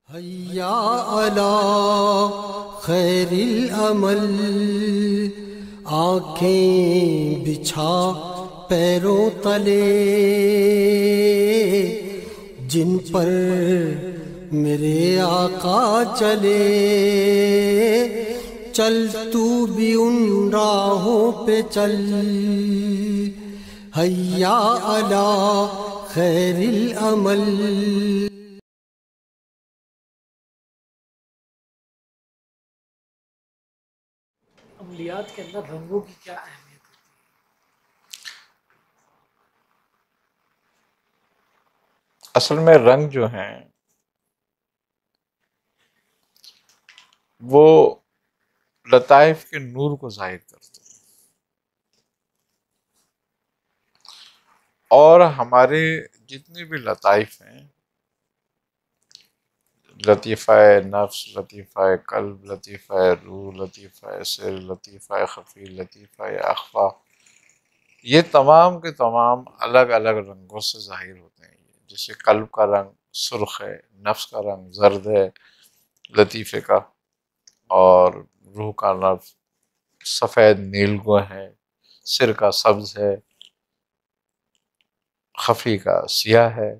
حیا علی خیر العمل، آنکھیں بچھا پیروں تلے، جن پر میرے آقا چلے، چل تو بھی ان راہوں پہ چل۔ حیا علی خیر العمل۔ عملیات کے اندر رنگوں کی کیا اہمیت ہوتی اصل میں رنگ جو ہیں وہ لطائف کے نور کو ظاہر کرتے ہیں، اور ہمارے جتنے بھی لطائف ہیں، لطیفہ نفس، لطیفہ قلب، لطیفہ روح، لطیفہ سر، لطیفہ خفی، لطیفہ اخفا، یہ تمام کے تمام الگ الگ رنگوں سے ظاہر ہوتے ہیں۔ جیسے قلب کا رنگ سرخ ہے، نفس کا رنگ زرد ہے لطیفے کا، اور روح کا رنگ سفید نیلگو ہے، سر کا سبز ہے، خفی کا سیاہ ہے۔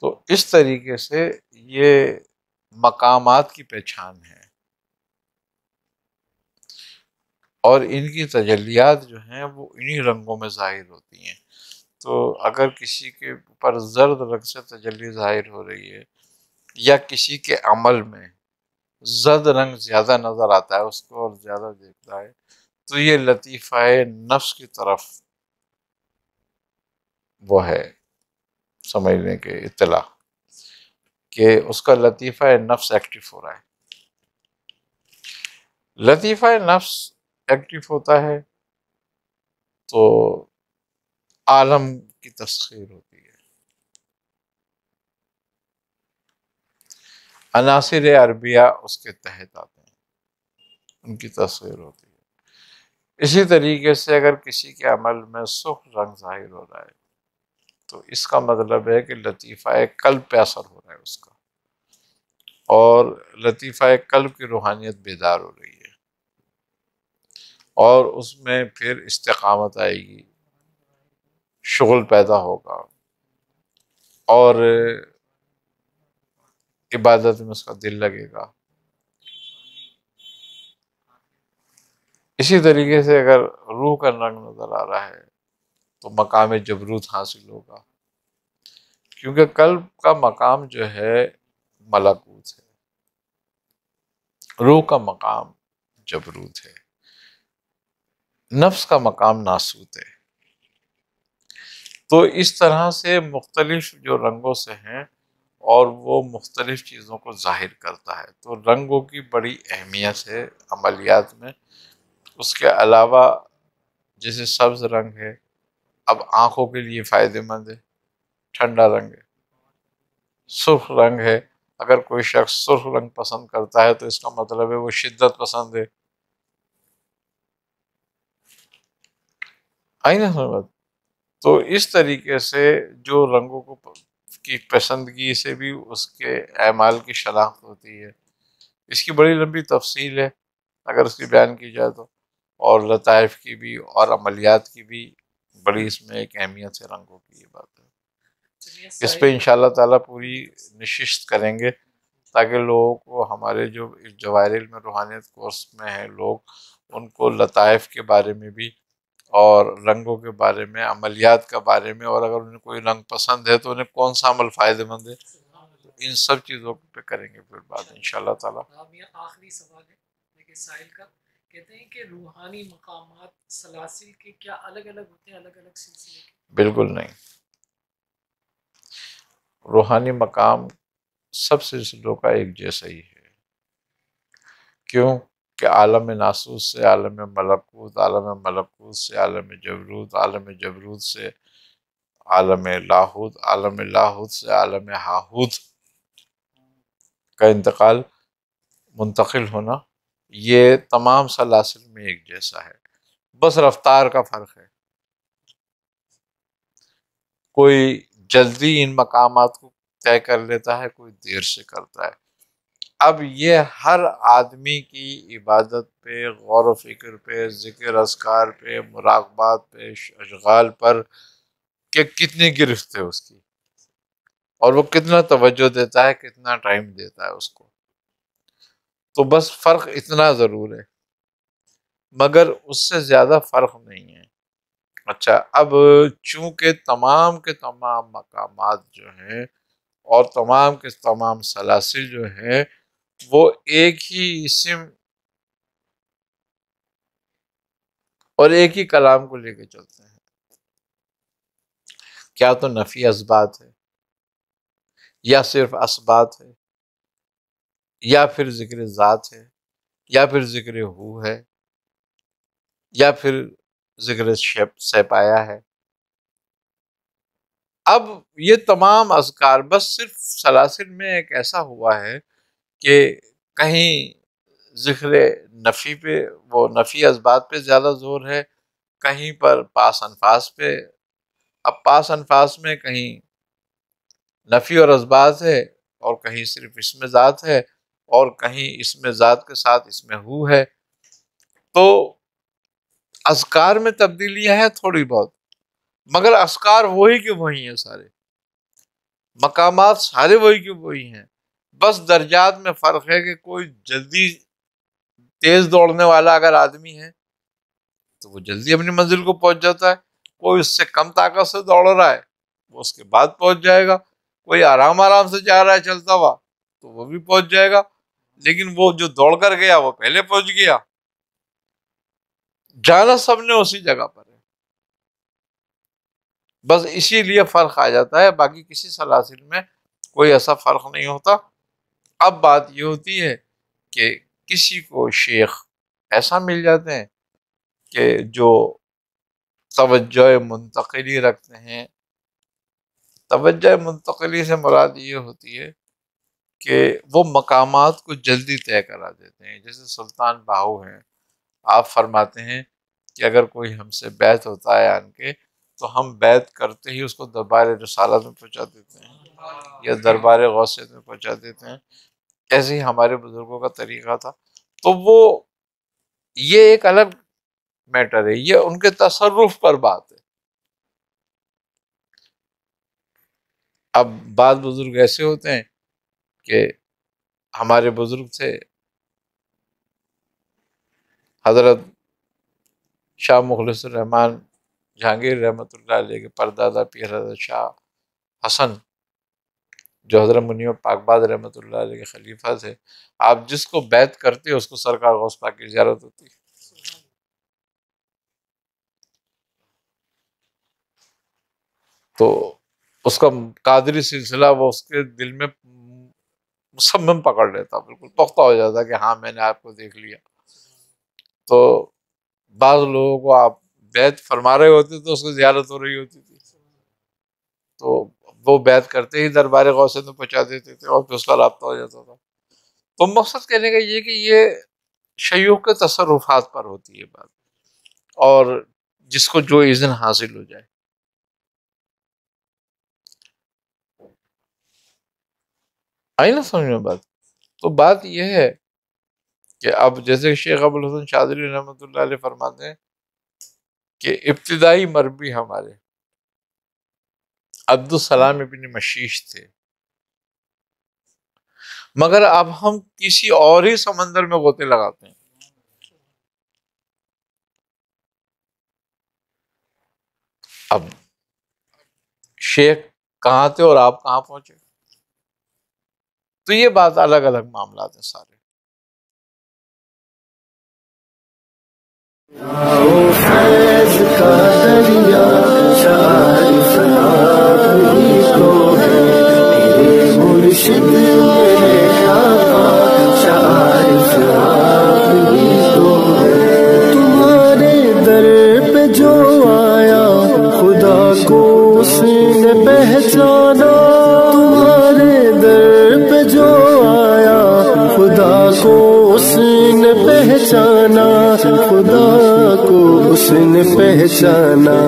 تو اس طریقے سے یہ مقامات کی پہچان ہے، اور ان کی تجلیات جو ہیں وہ انہی رنگوں میں ظاہر ہوتی ہیں۔ تو اگر کسی کے اوپر زرد رنگ سے تجلی ظاہر ہو رہی ہے، یا کسی کے عمل میں زرد رنگ زیادہ نظر آتا ہے اس کو اور زیادہ دیکھتا ہے، تو یہ لطیفہ نفس کی طرف وہ ہے، سمجھنے کے اطلاع کہ اس کا لطیفہ نفس ایکٹیو ہو رہا ہے۔ لطیفہ نفس ایکٹیو ہوتا ہے تو عالم کی تسخیر ہوتی ہے، عناصر عربیہ اس کے تحت آتے ہیں، ان کی تسخیر ہوتی ہے۔ اسی طریقے سے اگر کسی کے عمل میں سرخ رنگ ظاہر ہو رہا ہے تو اس کا مطلب ہے کہ لطیفہ قلب پہ اثر ہو رہا ہے اس کا، اور لطیفہ قلب کی روحانیت بیدار ہو رہی ہے، اور اس میں پھر استقامت آئے گی، شغل پیدا ہوگا، اور عبادت میں اس کا دل لگے گا۔ اسی طریقے سے اگر روح کا رنگ نظر آ رہا ہے تو مقام جبروت حاصل ہوگا، کیونکہ قلب کا مقام جو ہے ملکوت ہے، روح کا مقام جبروت ہے، نفس کا مقام ناسوت ہے۔ تو اس طرح سے مختلف جو رنگوں سے ہیں، اور وہ مختلف چیزوں کو ظاہر کرتا ہے۔ تو رنگوں کی بڑی اہمیت ہے عملیات میں۔ اس کے علاوہ جیسے سبز رنگ ہے، اب آنکھوں کے لیے فائدہ مند ہے، ٹھنڈا رنگ ہے۔ سرخ رنگ ہے، اگر کوئی شخص سرخ رنگ پسند کرتا ہے تو اس کا مطلب ہے وہ شدت پسند ہے۔ آئی نا سمجھ؟ تو اس طریقے سے جو رنگوں کی پسندگی سے بھی اس کے اعمال کی شناخت ہوتی ہے۔ اس کی بڑی لمبی تفصیل ہے اگر اس کی بیان کی جائے تو، اور لطائف کی بھی اور عملیات کی بھی بڑی اس میں ایک اہمیت ہے رنگوں کی، یہ بات ہے۔ ہے؟ اس پہ انشاءاللہ تعالیٰ پوری نشست کریں گے تاکہ لوگوں کو، ہمارے جو جواہر علم روحانیت کورس میں ہیں لوگ، ان کو لطائف کے بارے میں بھی اور رنگوں کے بارے میں، عملیات کے بارے میں، اور اگر انہیں کوئی رنگ پسند ہے تو انہیں کون سا عمل فائدہ مند ہے، ان سب چیزوں پہ کریں گے پھر بات انشاءاللہ تعالیٰ۔ آخری سوال ہے لیکن سائل کا، کہتے ہیں کہ روحانی مقامات سلاسل کے کیا الگ الگ ہوتے ہیں، الگ الگ سلسلے کے؟ بالکل نہیں، روحانی مقام سب سلسلوں کا ایک جیسا ہی ہے۔ کیوں کہ عالم ناسوت سے عالم ملکوت، عالم ملکوت سے عالم جبروت، عالم جبروت سے عالم لاہوت، عالم لاہوت سے عالم ہاہوت کا انتقال، منتقل ہونا، یہ تمام سلاسل میں ایک جیسا ہے، بس رفتار کا فرق ہے۔ کوئی جلدی ان مقامات کو طے کر لیتا ہے، کوئی دیر سے کرتا ہے۔ اب یہ ہر آدمی کی عبادت پہ، غور و فکر پہ، ذکر اذکار پہ، مراقبات پہ، اشغال پر کہ کتنی گرفت ہے اس کی، اور وہ کتنا توجہ دیتا ہے، کتنا ٹائم دیتا ہے اس کو۔ تو بس فرق اتنا ضرور ہے، مگر اس سے زیادہ فرق نہیں ہے۔ اچھا، اب چونکہ تمام کے تمام مقامات جو ہیں اور تمام کے تمام سلاسل جو ہیں وہ ایک ہی اسم اور ایک ہی کلام کو لے کے چلتے ہیں، کیا تو نفی اثبات ہے، یا صرف اثبات ہے، یا پھر ذکر ذات ہے، یا پھر ذکر ہو ہے، یا پھر ذکر سیپایا ہے۔ اب یہ تمام اذکار بس صرف سلاسل میں ایک ایسا ہوا ہے کہ کہیں ذکر نفی پہ، وہ نفی اثبات پہ زیادہ زور ہے، کہیں پر پاس انفاس پہ۔ اب پاس انفاس میں کہیں نفی اور اثبات ہے، اور کہیں صرف اسم ذات ہے، اور کہیں اسم ذات کے ساتھ اسم ہو ہے۔ تو اذکار میں تبدیلیاں ہیں تھوڑی بہت، مگر اذکار وہی کے وہی ہیں، سارے مقامات سارے وہی کے وہی ہیں، بس درجات میں فرق ہے کہ کوئی جلدی تیز دوڑنے والا اگر آدمی ہے تو وہ جلدی اپنی منزل کو پہنچ جاتا ہے، کوئی اس سے کم طاقت سے دوڑ رہا ہے وہ اس کے بعد پہنچ جائے گا، کوئی آرام آرام سے جا رہا ہے چلتا ہوا تو وہ بھی پہنچ جائے گا، لیکن وہ جو دوڑ کر گیا وہ پہلے پہنچ گیا۔ جانا سب نے اسی جگہ پر ہے، بس اسی لیے فرق آ جاتا ہے، باقی کسی سلاسل میں کوئی ایسا فرق نہیں ہوتا۔ اب بات یہ ہوتی ہے کہ کسی کو شیخ ایسا مل جاتے ہیں کہ جو توجہ منتقلی رکھتے ہیں۔ توجہ منتقلی سے مراد یہ ہوتی ہے کہ وہ مقامات کو جلدی طے کرا دیتے ہیں۔ جیسے سلطان باہو ہیں، آپ فرماتے ہیں کہ اگر کوئی ہم سے بیعت ہوتا ہے آن کے تو ہم بیعت کرتے ہی اس کو دربار رسالت میں پہنچا دیتے ہیں یا دربار غوثیت میں پہنچا دیتے ہیں۔ ایسے ہی ہمارے بزرگوں کا طریقہ تھا۔ تو وہ یہ ایک الگ میٹر ہے، یہ ان کے تصرف پر بات ہے۔ اب بعض بزرگ ایسے ہوتے ہیں کہ ہمارے بزرگ تھے حضرت شاہ مخلص الرحمن جہانگیر رحمۃ اللہ علیہ کے پردادا پیر حضرت شاہ حسن جو حضرت منیر پاکباد رحمۃ اللہ علیہ کے خلیفہ تھے، آپ جس کو بیعت کرتے اس کو سرکار غوث پاک کی زیارت ہوتی۔ تو اس کا قادری سلسلہ وہ اس کے دل میں مصمم پکڑ لیتا، بالکل پختہ ہو جاتا کہ ہاں میں نے آپ کو دیکھ لیا۔ تو بعض لوگوں کو آپ بیعت فرما رہے ہوتے تو اس کو زیارت ہو رہی ہوتی تھی، تو وہ بیعت کرتے ہی دربار غوثیت میں پہنچا دیتے تھے اور پھر اس کا رابطہ ہو جاتا تھا۔ تو مقصد کہنے کا یہ کہ یہ شیوخ کے تصرفات پر ہوتی ہے بات، اور جس کو جو اذن حاصل ہو جائے۔ آئی نا سمجھ میں بات؟ تو بات یہ ہے کہ اب جیسے شیخ ابوالحسن شاذلی رحمۃ اللہ علیہ فرماتے ہیں کہ ابتدائی مربی ہمارے عبدالسلام ابن مشیش تھے، مگر اب ہم کسی اور ہی سمندر میں غوطے لگاتے ہیں۔ اب شیخ کہاں تھے اور آپ کہاں پہنچے؟ تو یہ بات الگ الگ معاملات ہیں سارے۔ فیض کا دریا شاعر ہی کو ہے، میرے مرشد میرے آقا شاعر ہی کو ہے۔ تمہارے در پہ جو آیا خدا کو اس نے پہچانا، تمہارے در پہ جو آیا خدا کو اس نے پہچانا، خدا کو اس اس نے پہچانا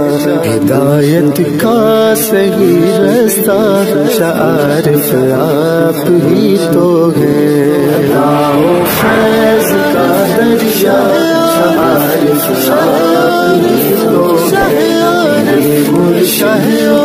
ہدایت کا صحیح رستہ، عارف آپ ہی تو ہیں، راہ فیض کا دریا، عارف آپ ہی تو ہیں، مرشد